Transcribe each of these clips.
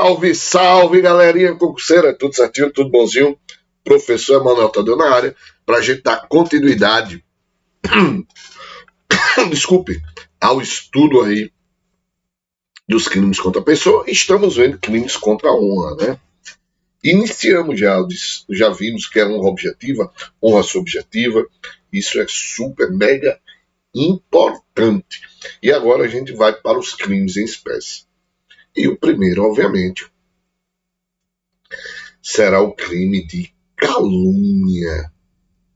Salve, salve, galerinha concurseira, tudo certinho, tudo bonzinho? Professor Emanuel Tadeu na área, para a gente dar continuidade, desculpe, ao estudo aí dos crimes contra a pessoa. Estamos vendo crimes contra a honra, né? Iniciamos já vimos que é honra objetiva, honra subjetiva, isso é super, mega importante. E agora a gente vai para os crimes em espécie. E o primeiro, obviamente, será o crime de calúnia,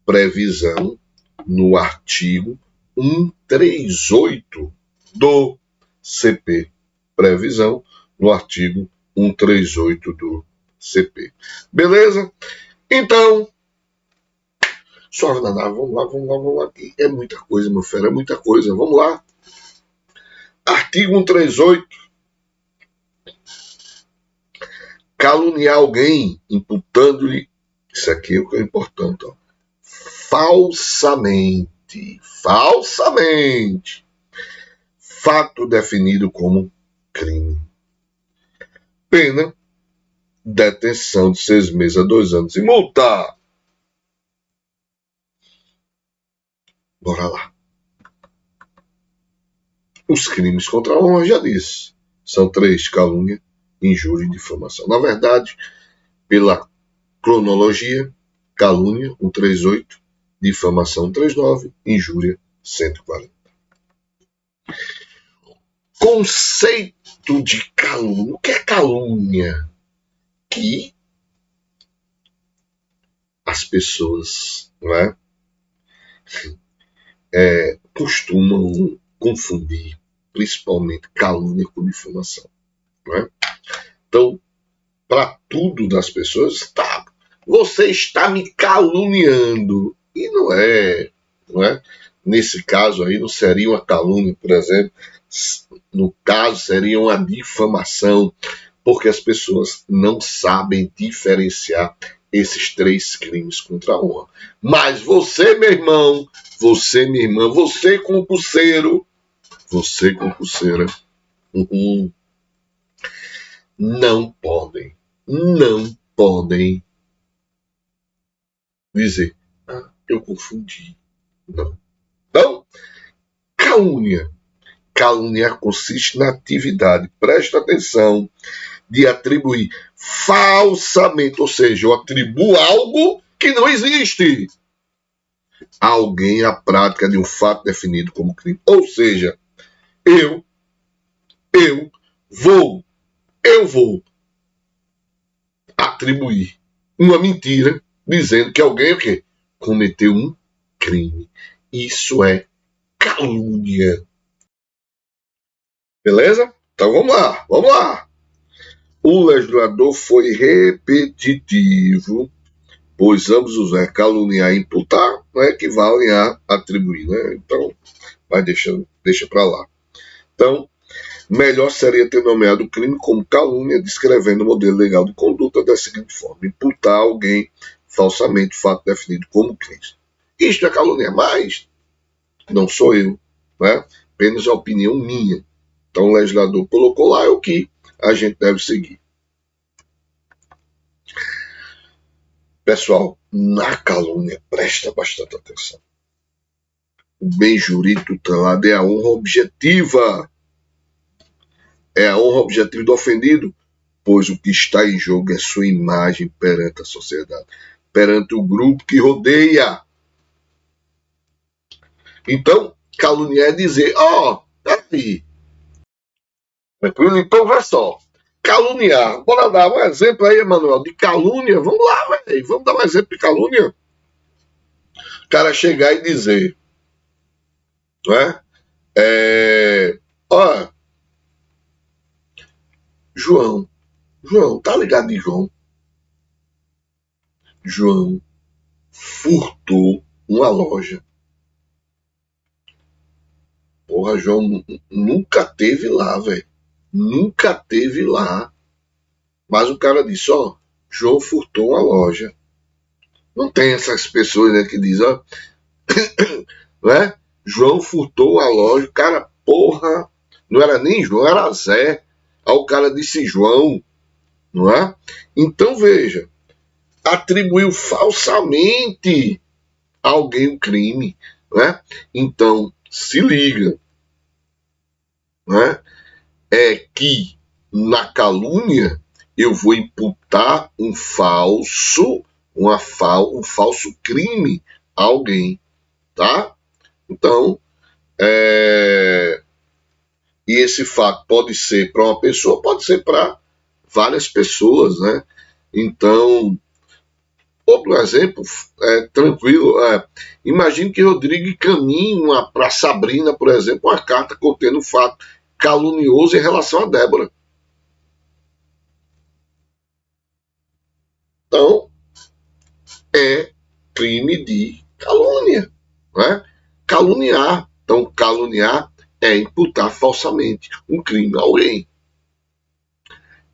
previsão no artigo 138 do CP. Previsão no artigo 138 do CP. Beleza? Então, suave danada, vamos lá. É muita coisa, meu fera, é muita coisa. Vamos lá. Artigo 138. Caluniar alguém, imputando-lhe, isso aqui é o que é importante, ó, falsamente, fato definido como crime. Pena, detenção de 6 meses a 2 anos e multa. Bora lá. Os crimes contra a honra, já disse, são 3: calúnia, injúria e difamação. Na verdade, pela cronologia, calúnia, 138, difamação, 139, injúria, 140. Conceito de calúnia. O que é calúnia? Que as pessoas, não é, costumam confundir, principalmente calúnia com difamação. Não é? Então, para tudo das pessoas, tá, você está me caluniando. E não é. Nesse caso aí não seria uma calúnia, por exemplo. No caso, seria uma difamação, porque as pessoas não sabem diferenciar esses 3 crimes contra a honra. Mas você, meu irmão, você, minha irmã, você concurseiro, você concurseira, não podem dizer, eu confundi. Não. Então, calúnia. Caluniar consiste na atividade, presta atenção, de atribuir falsamente, ou seja, eu atribuo algo que não existe a alguém a prática de um fato definido como crime. Ou seja, eu vou atribuir uma mentira dizendo que alguém o quê? Cometeu um crime. Isso é calúnia. Beleza? Então vamos lá. O legislador foi repetitivo, pois ambos os verbos caluniar e imputar não equivalem a atribuir, né? Então, vai deixa para lá. Então, melhor seria ter nomeado o crime como calúnia, descrevendo o modelo legal de conduta da seguinte forma: imputar a alguém falsamente fato definido como crime. Isto é calúnia, mas não sou eu, né? Apenas a opinião minha. Então o legislador colocou lá, é o que a gente deve seguir. Pessoal, na calúnia, presta bastante atenção. O bem jurídico tutelado é a honra objetiva. É a honra objetiva do ofendido, pois o que está em jogo é sua imagem perante a sociedade, perante o grupo que rodeia. Então, caluniar é dizer, peraí. Então, vai só. Caluniar. Bora dar um exemplo aí, Emanuel, de calúnia. Vamos lá, velho. Vamos dar um exemplo de calúnia. O cara chegar e dizer, não é? João, tá ligado de João? João furtou uma loja. Porra, João nunca teve lá, velho. Nunca teve lá. Mas o cara disse, João furtou uma loja. Não tem essas pessoas, né, que dizem, né? João furtou a loja. O cara, porra, não era nem João, era Zé. Aí o cara disse João. não é? Então veja, atribuiu falsamente a alguém um crime, né? Então se liga, né? É que na calúnia eu vou imputar um falso crime a alguém, tá? Então, e esse fato pode ser para uma pessoa, pode ser para várias pessoas, né? Então, outro exemplo, tranquilo, imagine que Rodrigo encaminhe para Sabrina, por exemplo, uma carta contendo um fato calunioso em relação a Débora. Então, é crime de calúnia, né? Caluniar. Então, caluniar é imputar falsamente um crime a alguém.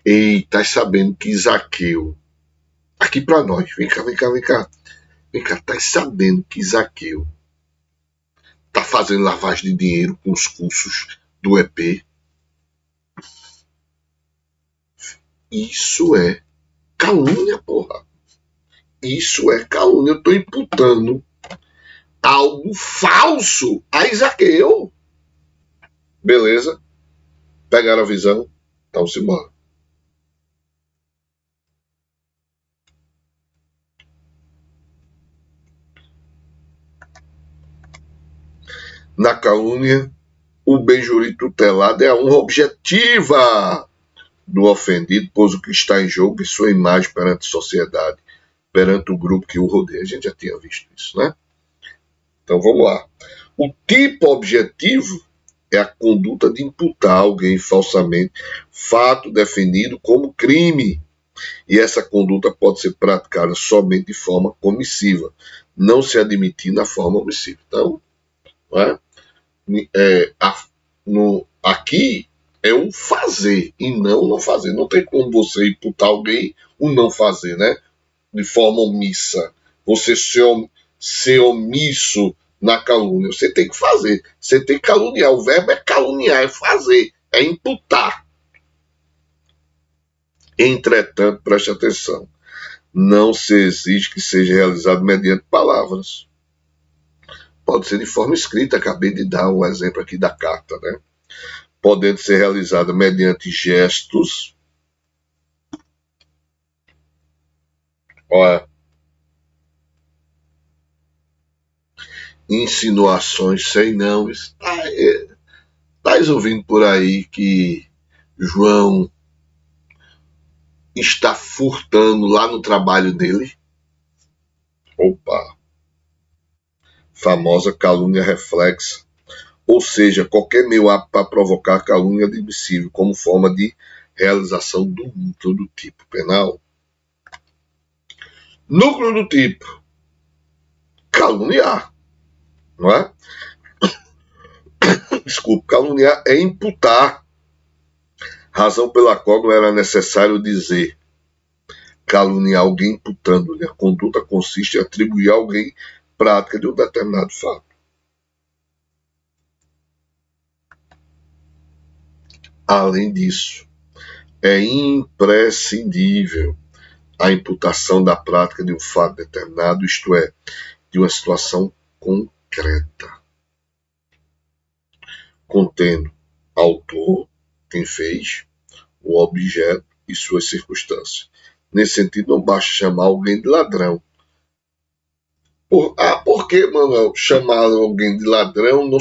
Ei, tá sabendo que Zaqueu, aqui para nós, vem cá, tá sabendo que Zaqueu tá fazendo lavagem de dinheiro com os cursos do EP? Isso é calúnia, porra. Isso é calúnia. Eu tô imputando algo falso a Zaqueu. Beleza? Pegaram a visão? Então se embora. Na calúnia, o bem-juri tutelado é a honra objetiva do ofendido, pois o que está em jogo é sua imagem perante a sociedade, perante o grupo que o rodeia. A gente já tinha visto isso, né? Então vamos lá. O tipo objetivo é a conduta de imputar a alguém falsamente fato definido como crime. E essa conduta pode ser praticada somente de forma comissiva, não se admitir na forma omissiva. Então, aqui é um fazer e não fazer. Não tem como você imputar alguém o não fazer, né? De forma omissa. Você ser omisso na calúnia. Você tem que fazer. Você tem que caluniar. O verbo é caluniar, é fazer, é imputar. Entretanto, preste atenção. Não se exige que seja realizado mediante palavras. Pode ser de forma escrita. Acabei de dar um exemplo aqui da carta, né? Podendo ser realizada mediante gestos. Olha, insinuações, sei não. Estás ouvindo por aí que João está furtando lá no trabalho dele? Opa! Famosa calúnia reflexa. Ou seja, qualquer meio apto para provocar calúnia admissível como forma de realização do núcleo do tipo penal. Núcleo do tipo caluniar, não é? Desculpe, caluniar é imputar, razão pela qual não era necessário dizer caluniar alguém imputando-lhe. A conduta consiste em atribuir a alguém prática de um determinado fato. Além disso, é imprescindível a imputação da prática de um fato determinado, isto é, de uma situação concreta, contendo autor, quem fez, o objeto e suas circunstâncias. Nesse sentido, não basta chamar alguém de ladrão. Por que, Manuel, chamar alguém de ladrão não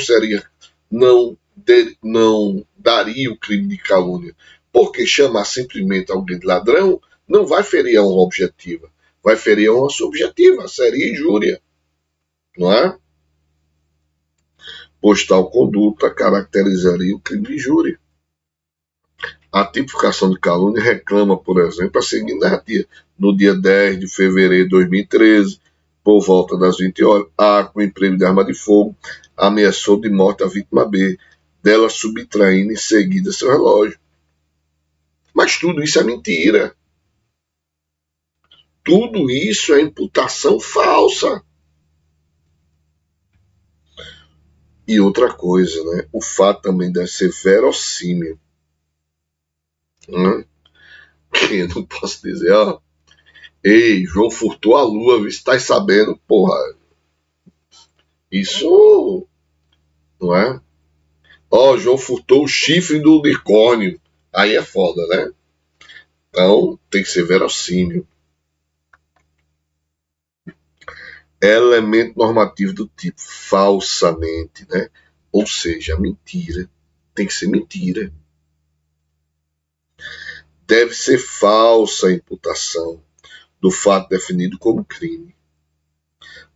daria o crime de calúnia? Porque chamar simplesmente alguém de ladrão não vai ferir a honra objetiva, vai ferir a honra subjetiva, seria injúria, não é? Pois tal conduta caracterizaria o crime de injúria. A tipificação de calúnia reclama, por exemplo, a seguinte narrativa. No dia 10 de fevereiro de 2013, por volta das 20 horas, A, com emprego de arma de fogo, ameaçou de morte a vítima B, dela subtraindo em seguida seu relógio. Mas tudo isso é mentira. Tudo isso é imputação falsa. E outra coisa, né? O fato também deve ser verossímil. Né? Que eu não posso dizer, ó, ei, João furtou a lua, você está sabendo, porra. Isso, não é? Ó, João furtou o chifre do unicórnio. Aí é foda, né? Então, tem que ser verossímil. Elemento normativo do tipo falsamente, né? Ou seja, mentira. Tem que ser mentira. Deve ser falsa a imputação do fato definido como crime.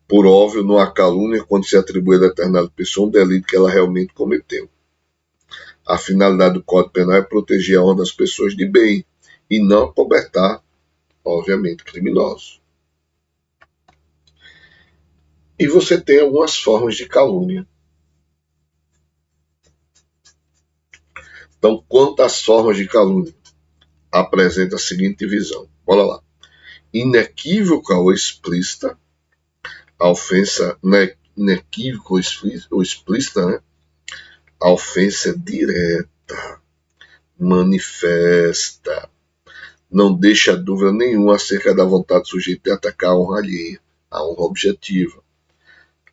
Por óbvio, não há calúnia quando se atribui a determinada pessoa um delito que ela realmente cometeu. A finalidade do Código Penal é proteger a honra das pessoas de bem e não acobertar, obviamente, criminosos. E você tem algumas formas de calúnia. Então, quanto às formas de calúnia, apresenta a seguinte divisão. Bora lá. Inequívoca ou explícita, a ofensa inequívoca ou explícita, né? A ofensa é direta, manifesta, não deixa dúvida nenhuma acerca da vontade do sujeito de atacar a honra alheia, a honra objetiva.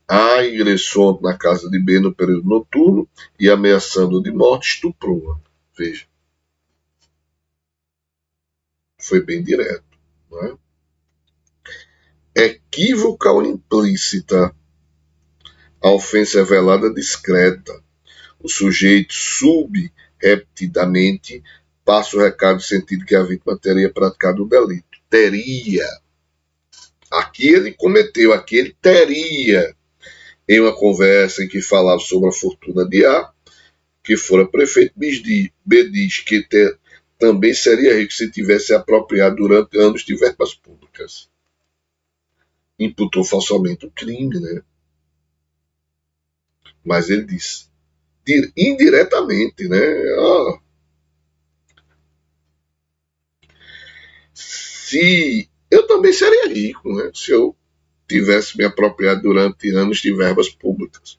A ingressou na casa de B no período noturno e ameaçando de morte estuprou-a. Veja. Foi bem direto. Não é? Equívoca ou implícita. A ofensa é velada discreta. O sujeito subrepetidamente passa o recado no sentido que a vítima teria praticado o delito. Teria. Aqui ele cometeu, aqui ele teria. Em uma conversa em que falava sobre a fortuna de A, que fora prefeito, B diz que também seria rico se tivesse apropriado durante anos de verbas públicas. Imputou falsamente o crime, né? Mas ele disse indiretamente, né? Se eu também seria rico, né? Se eu tivesse me apropriado durante anos de verbas públicas.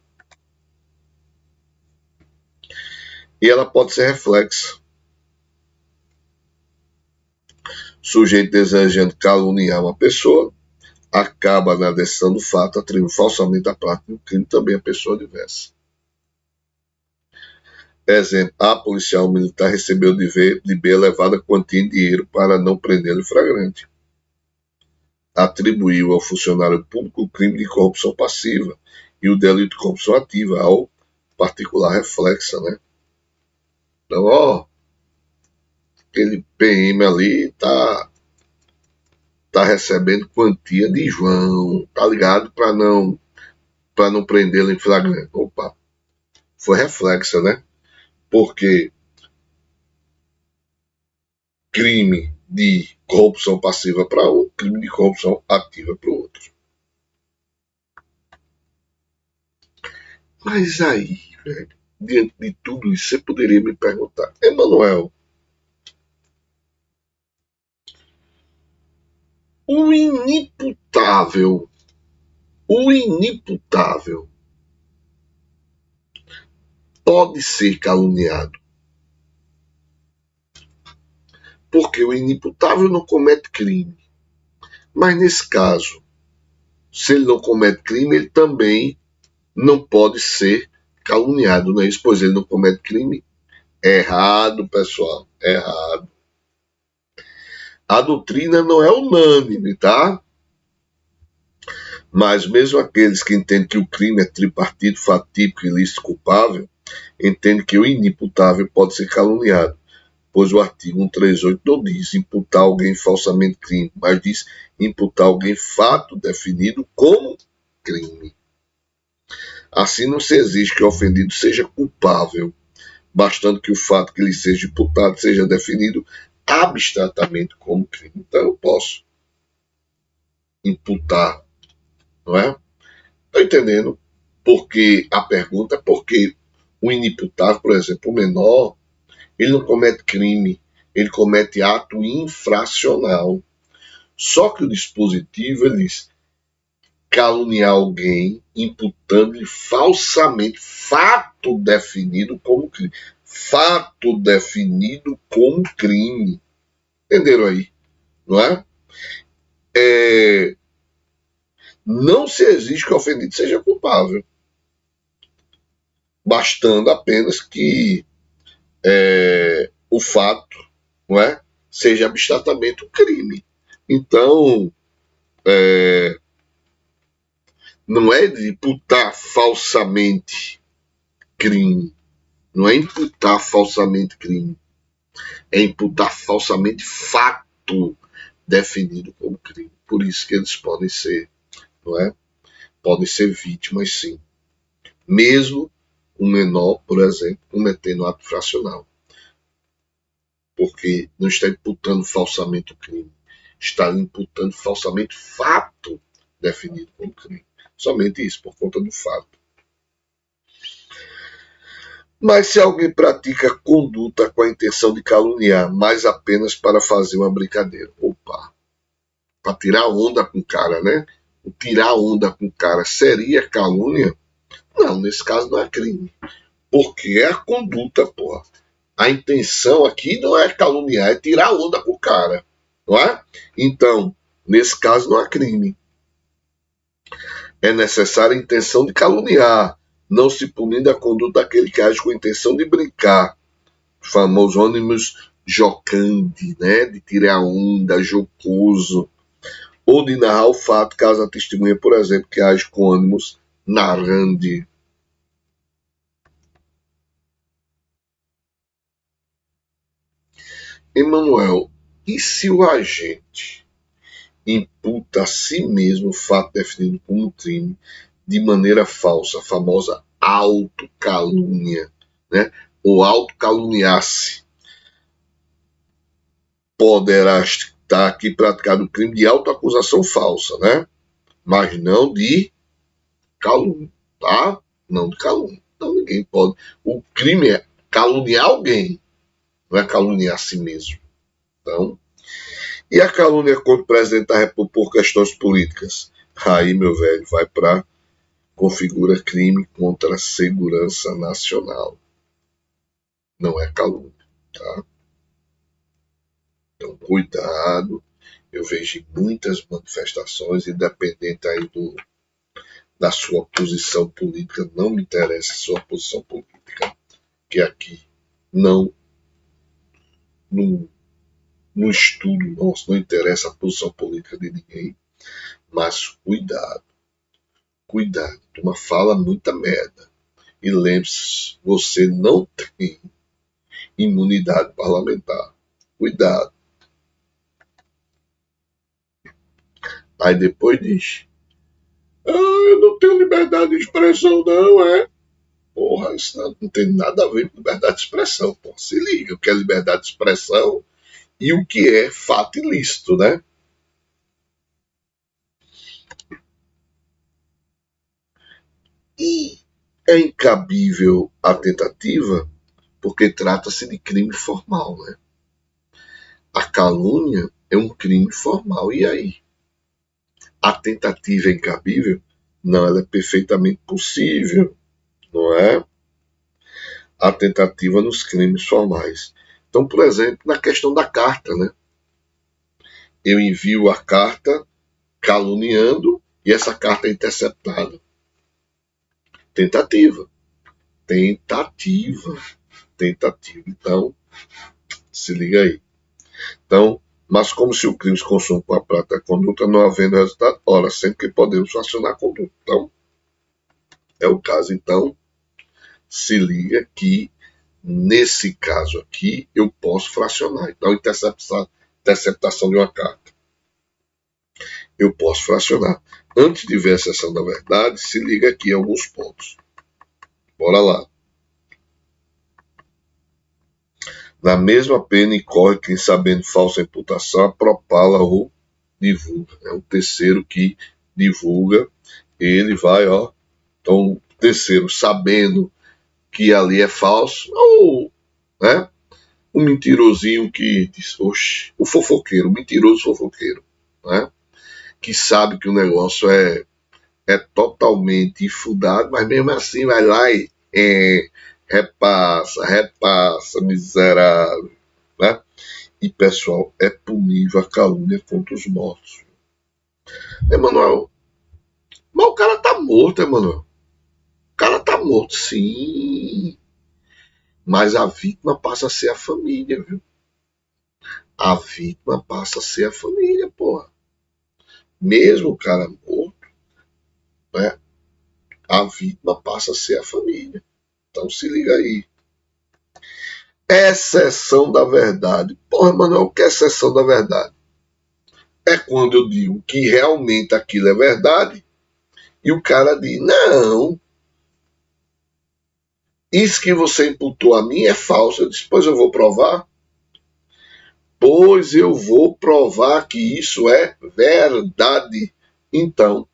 E ela pode ser reflexa. Sujeito desejando caluniar uma pessoa, acaba na decisão do fato, atribuindo falsamente a prática do crime também a pessoa diversa. Exemplo, a policial militar recebeu de B elevada quantia em dinheiro para não prendê-lo em flagrante. Atribuiu ao funcionário público o crime de corrupção passiva e o delito de corrupção ativa ao particular reflexa, né? Então, ó, aquele PM ali tá recebendo quantia de João, tá ligado? Para não prendê-lo em flagrante. Opa, foi reflexa, né? Porque crime de corrupção passiva para um, crime de corrupção ativa para o outro. Mas aí, velho, diante de tudo isso, você poderia me perguntar, Emanuel, o inimputável pode ser caluniado. Porque o inimputável não comete crime. Mas nesse caso, se ele não comete crime, ele também não pode ser caluniado, não é isso? Pois ele não comete crime. Errado, pessoal. Errado. A doutrina não é unânime, tá? Mas mesmo aqueles que entendem que o crime é tripartido, fatídico, ilícito, culpável, entendem que o inimputável pode ser caluniado, pois o artigo 138 não diz imputar alguém falsamente crime, mas diz imputar alguém fato definido como crime. Assim não se exige que o ofendido seja culpável, bastando que o fato que lhe seja imputado seja definido abstratamente como crime. Então eu posso imputar, não é? Estou entendendo porque a pergunta é porque o inimputável, por exemplo, o menor, ele não comete crime, ele comete ato infracional. Só que o dispositivo ele diz caluniar alguém imputando-lhe falsamente fato definido como crime. Fato definido como crime. Entenderam aí, não é? Não se exige que o ofendido seja culpável, bastando apenas que o fato, não é, seja abstratamente um crime. Então, não é de imputar falsamente crime, não é imputar falsamente crime, é imputar falsamente fato definido como crime. Por isso que eles podem ser, não é? Podem ser vítimas, sim. Mesmo um menor, por exemplo, cometendo ato fracional. Porque não está imputando falsamente o crime, está imputando falsamente fato definido como crime. Somente isso, por conta do fato. Mas se alguém pratica conduta com a intenção de caluniar, mas apenas para fazer uma brincadeira, opa, para tirar onda com o cara, né? O tirar onda com o cara seria calúnia? Não, nesse caso não é crime. Porque é a conduta, porra. A intenção aqui não é caluniar, é tirar onda com o cara, não é? Então, nesse caso não é crime. É necessária a intenção de caluniar, não se punindo a conduta daquele que age com a intenção de brincar. Os famosos ânimos jocande, né? De tirar onda, jocoso. Ou de narrar o fato, caso a testemunha, por exemplo, que age com ânimos narrande. Emanuel, e se o agente imputa a si mesmo o fato definido como crime de maneira falsa, a famosa autocalúnia, né? Ou autocaluniar-se, poderá estar aqui praticado o crime de autoacusação falsa, né? Mas não de calúnia, tá? Não de calúnia. Então ninguém pode. O crime é caluniar alguém, não é caluniar a si mesmo. Então, e a calúnia contra o presidente da República por questões políticas? Aí, meu velho, vai para configura crime contra a segurança nacional. Não é calúnia, tá? Então, cuidado. Eu vejo muitas manifestações, independente aí da sua posição política, não me interessa a sua posição política, que aqui não no estudo nosso, não interessa a posição política de ninguém, mas cuidado, cuidado, uma fala muita merda. E lembre-se, você não tem imunidade parlamentar. Cuidado. Aí depois diz, eu não tenho liberdade de expressão, não, é? Porra, isso não tem nada a ver com liberdade de expressão. Pô, se liga, o que é liberdade de expressão e o que é fato ilícito, né? E é incabível a tentativa porque trata-se de crime formal, né? A calúnia é um crime formal, e aí? A tentativa é incabível? Não, ela é perfeitamente possível, não é? A tentativa nos crimes formais. Então, por exemplo, na questão da carta, né? Eu envio a carta caluniando e essa carta é interceptada. Tentativa. Tentativa. Tentativa. Então, se liga aí. Então, mas como se o crime se consome com a prática da conduta, não havendo resultado, ora, sempre que podemos fracionar a conduta. Então, é o caso. Então, se liga que, nesse caso aqui, eu posso fracionar. Então, interceptação de uma carta. Eu posso fracionar. Antes de ver a exceção da verdade, se liga aqui a alguns pontos. Bora lá. Na mesma pena incorre quem, sabendo falsa imputação, propala ou divulga. É o terceiro que divulga, ele vai, ó. Então, o terceiro, sabendo que ali é falso, ou, né? O mentirosinho que diz, oxe, o fofoqueiro, o mentiroso fofoqueiro, né? Que sabe que o negócio é totalmente infundado, mas mesmo assim vai lá e repassa, miserável, né? E, pessoal, é punível a calúnia contra os mortos. Emanuel, mas o cara tá morto, Emanuel. O cara tá morto, sim. Mas a vítima passa a ser a família, viu? A vítima passa a ser a família, porra. Mesmo o cara morto, né? A vítima passa a ser a família. Então se liga aí. Exceção da verdade. Porra, Emanuel, o que é exceção da verdade? É quando eu digo que realmente aquilo é verdade e o cara diz, não, isso que você imputou a mim é falso. Eu disse, pois eu vou provar. Pois eu vou provar que isso é verdade. Então,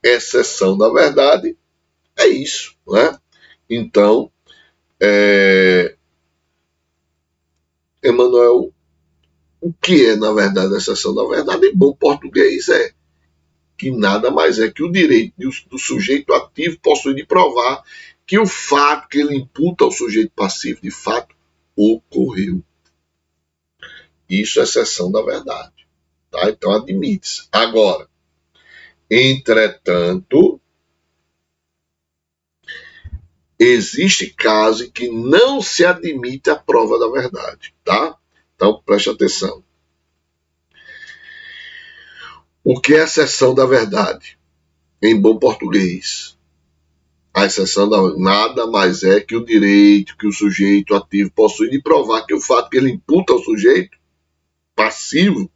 exceção da verdade é isso, né? Então, Emanuel, o que é, na verdade, a exceção da verdade? Em bom português é que nada mais é que o direito do sujeito ativo possui de provar que o fato que ele imputa ao sujeito passivo, de fato, ocorreu. Isso é exceção da verdade. Tá? Então, admite-se. Agora, entretanto, existe caso em que não se admite a prova da verdade. Tá? Então, preste atenção. O que é exceção da verdade? Em bom português, a exceção nada mais é que o direito que o sujeito ativo possui de provar que o fato que ele imputa ao sujeito passivo,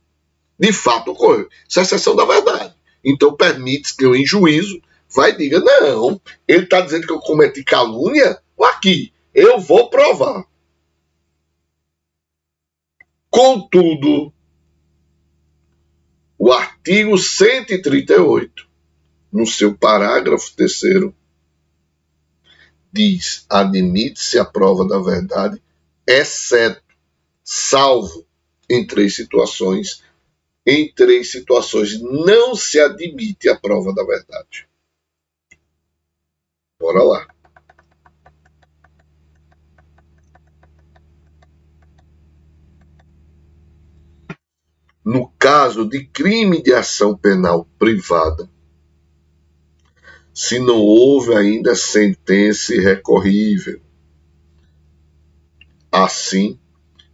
de fato ocorreu. Isso é exceção da verdade. Então permite que eu, em juízo, vai e diga, não, ele está dizendo que eu cometi calúnia, aqui, eu vou provar. Contudo, o artigo 138, no seu parágrafo 3º, diz, admite-se a prova da verdade, exceto, salvo em 3 situações, em 3 situações não se admite a prova da verdade. Bora lá. No caso de crime de ação penal privada, se não houve ainda sentença irrecorrível. Assim,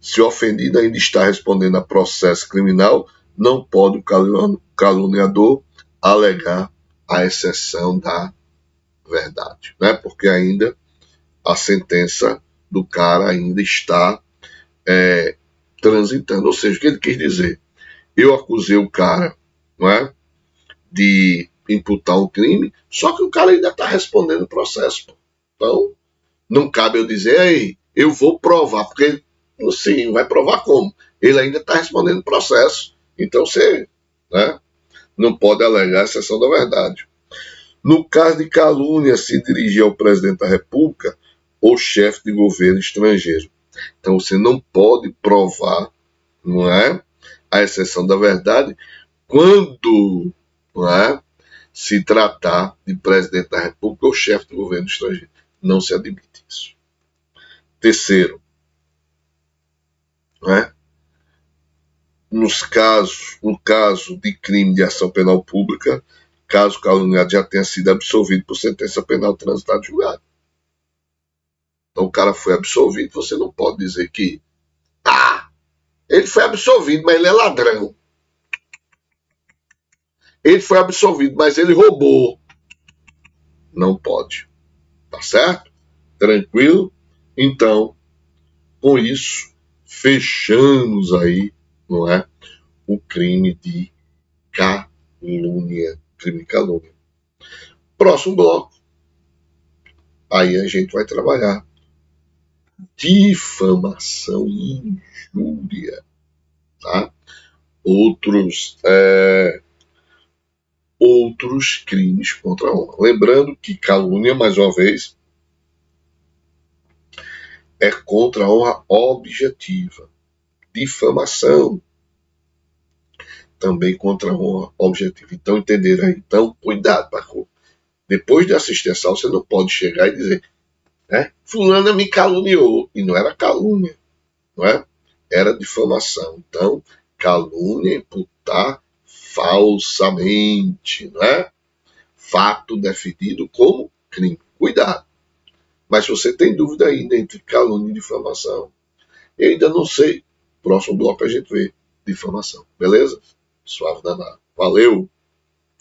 se o ofendido ainda está respondendo a processo criminal, não pode o caluniador alegar a exceção da verdade, né? Porque ainda a sentença do cara ainda está transitando. Ou seja, o que ele quis dizer? Eu acusei o cara, não é, de imputar um crime, só que o cara ainda está respondendo o processo. Pô. Então, não cabe eu dizer, ei, eu vou provar, porque, assim, vai provar como? Ele ainda está respondendo o processo. Então, você, né, não pode alegar a exceção da verdade. No caso de calúnia, se dirigir ao presidente da República ou chefe de governo estrangeiro. Então, você não pode provar, não é, a exceção da verdade quando, não é, se tratar de presidente da República ou chefe de governo estrangeiro. Não se admite isso. Terceiro, não é, no caso de crime de ação penal pública, caso o caluniado já tenha sido absolvido por sentença penal transitada em julgado. Então o cara foi absolvido, você não pode dizer que ele foi absolvido, mas ele é ladrão. Ele foi absolvido, mas ele roubou. Não pode. Tá certo? Tranquilo? Então, com isso, fechamos aí, não é, o crime de calúnia, crime de calúnia. Próximo bloco, aí a gente vai trabalhar difamação e injúria, tá? Outros crimes contra a honra. Lembrando que calúnia, mais uma vez, é contra a honra objetiva. Difamação, também contra a honra objetiva. Então, entenderam aí? Então, cuidado, Paco. Depois de assistir essa aula, você não pode chegar e dizer, né, fulana me caluniou. E não era calúnia, não é? era difamação. Então, calúnia é imputar falsamente, não é? Fato definido como crime. Cuidado. Mas se você tem dúvida ainda entre calúnia e difamação, eu ainda não sei. Próximo bloco a gente vê difamação. Beleza? Suave danado. Valeu!